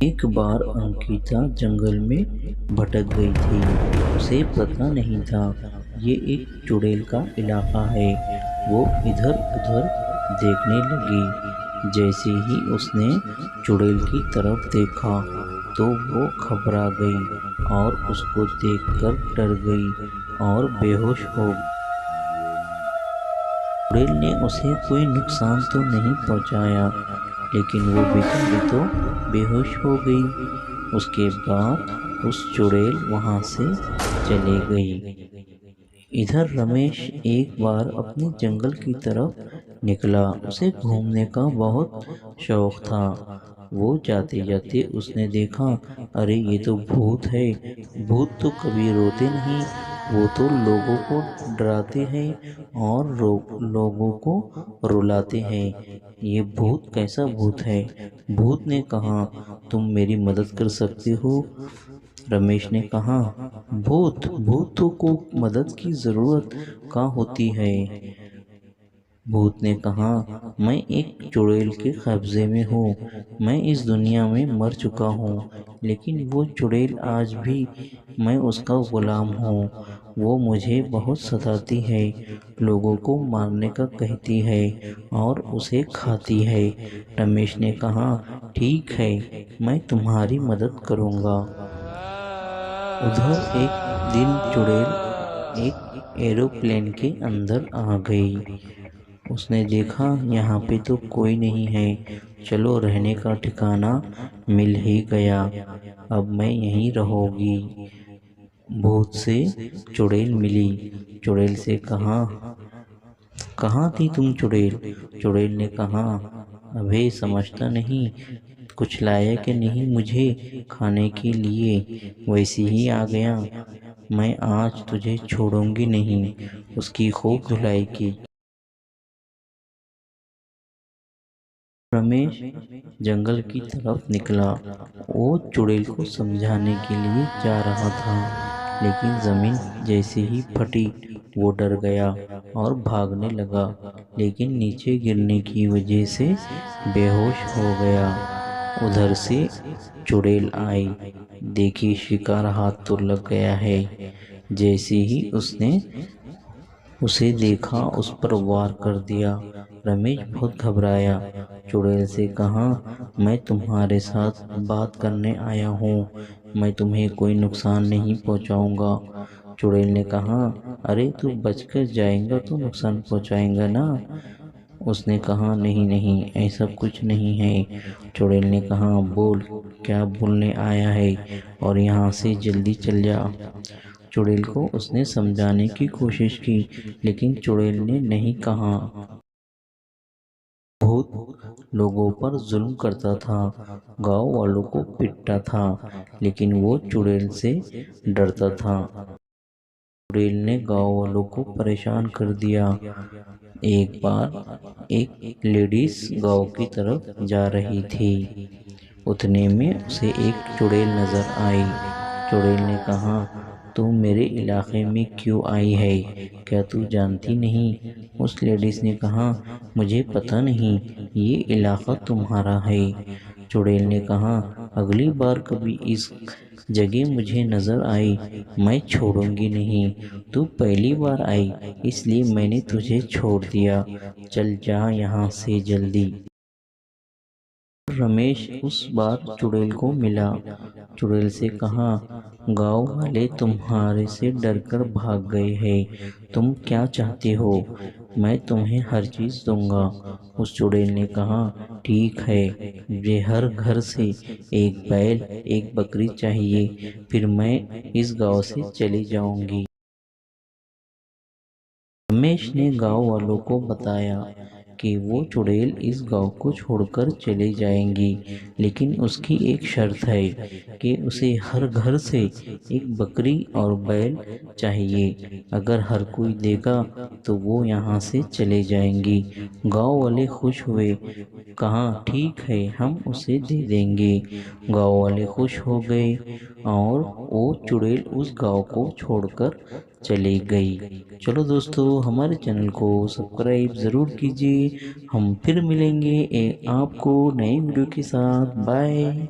ایک بار انکتا جنگل میں بھٹک گئی تھی۔ اسے پتا نہیں تھا یہ ایک چڑیل کا علاقہ ہے۔ وہ ادھر ادھر دیکھنے لگی۔ جیسے ہی اس نے چڑیل کی طرف دیکھا تو وہ گھبرا گئی اور اس کو دیکھ کر ڈر گئی اور بے ہوش ہو گئی۔ چڑیل نے اسے کوئی نقصان تو نہیں پہنچایا، لیکن وہ بیچاری تو بے ہوش ہو گئی۔ اس کے بعد اس چڑیل وہاں سے چلی گئی۔ ادھر رمیش ایک بار اپنے جنگل کی طرف نکلا۔ اسے گھومنے کا بہت شوق تھا۔ وہ جاتے جاتے اس نے دیکھا، ارے یہ تو بھوت ہے۔ بھوت تو کبھی روتے نہیں، وہ تو لوگوں کو ڈراتے ہیں اور لوگوں کو رلاتے ہیں۔ یہ بھوت کیسا بھوت ہے؟ بھوت نے کہا، تم میری مدد کر سکتے ہو؟ رمیش نے کہا، بھوتوں کو مدد کی ضرورت کہاں ہوتی ہے؟ بھوت نے کہا، میں ایک چڑیل کے قبضے میں ہوں۔ میں اس دنیا میں مر چکا ہوں، لیکن وہ چڑیل آج بھی میں اس کا غلام ہوں۔ وہ مجھے بہت ستاتی ہے، لوگوں کو مارنے کا کہتی ہے اور اسے کھاتی ہے۔ رمیش نے کہا، ٹھیک ہے، میں تمہاری مدد کروں گا۔ ادھر ایک دن چڑیل ایک ایروپلین کے اندر آ گئی۔ اس نے دیکھا یہاں پہ تو کوئی نہیں ہے، چلو رہنے کا ٹھکانہ مل ہی گیا، اب میں یہیں رہوں گی۔ بھوت سے چڑیل ملی۔ چڑیل سے کہا، کہاں تھی تم چڑیل؟ چڑیل نے کہا، ابے سمجھتا نہیں، کچھ لایا کہ نہیں مجھے کھانے کے لیے؟ ویسے ہی آ گیا۔ میں آج تجھے چھوڑوں گی نہیں۔ اس کی خوب دھلائی کی۔ رمیش جنگل کی طرف نکلا۔ وہ چڑیل کو سمجھانے کے لیے جا رہا تھا، لیکن زمین جیسے ہی پھٹی وہ ڈر گیا اور بھاگنے لگا، لیکن نیچے گرنے کی وجہ سے بے ہوش ہو گیا۔ ادھر سے چڑیل آئی، دیکھی شکار ہاتھ تو لگ گیا ہے۔ جیسے ہی اس نے اسے دیکھا اس پر وار کر دیا۔ رمیش بہت گھبرایا۔ چڑیل سے کہا، میں تمہارے ساتھ بات کرنے آیا ہوں، میں تمہیں کوئی نقصان نہیں پہنچاؤں گا۔ چڑیل نے کہا، ارے تو بچ کر جائے گا تو نقصان پہنچائے گا نا؟ اس نے کہا، نہیں نہیں، ایسا کچھ نہیں ہے۔ چڑیل نے کہا، بول، کیا بولنے آیا ہے اور یہاں سے جلدی چل جا۔ چڑیل کو اس نے سمجھانے کی کوشش کی، لیکن چڑیل نے نہیں کہا۔ بھوت لوگوں پر ظلم کرتا تھا، گاؤں والوں کو پیٹتا تھا، لیکن وہ چڑیل سے ڈرتا تھا۔ چڑیل نے گاؤں والوں کو پریشان کر دیا۔ ایک بار ایک لیڈیز گاؤں کی طرف جا رہی تھی۔ اتنے میں اسے ایک چڑیل نظر آئی۔ چڑیل نے کہا، تو میرے علاقے میں کیوں آئی ہے؟ کیا تو جانتی نہیں؟ اس لیڈیز نے کہا، مجھے پتا نہیں، یہ علاقہ تمہارا ہے۔ چڑیل نے کہا، اگلی بار کبھی اس جگہ مجھے نظر آئی میں چھوڑوں گی نہیں۔ تو پہلی بار آئی اس لیے میں نے تجھے چھوڑ دیا، چل جا یہاں سے جلدی۔ رمیش اس بار چڑیل کو ملا۔ چڑیل سے کہا، گاؤں والے تمہارے سے ڈر کر بھاگ گئے ہیں، تم کیا چاہتے ہو؟ میں تمہیں ہر چیز دوں گا۔ اس چڑیل نے کہا، ٹھیک ہے، مجھے ہر گھر سے ایک بیل ایک بکری چاہیے، پھر میں اس گاؤں سے چلی جاؤں گی۔ رمیش نے گاؤں والوں کو بتایا کہ وہ چڑیل اس گاؤں کو چھوڑ کر چلی جائیں گی، لیکن اس کی ایک شرط ہے کہ اسے ہر گھر سے ایک بکری اور بیل چاہیے۔ اگر ہر کوئی دے گا تو وہ یہاں سے چلے جائیں گی۔ گاؤں والے خوش ہوئے، کہا، ٹھیک ہے، ہم اسے دے دیں گے۔ گاؤں والے خوش ہو گئے اور وہ چڑیل اس گاؤں کو چھوڑ کر چلی گئی۔ چلو دوستو، ہمارے چینل کو سبسکرائب ضرور کیجیے۔ ہم پھر ملیں گے آپ کو نئے ویڈیو کے ساتھ۔ بائے۔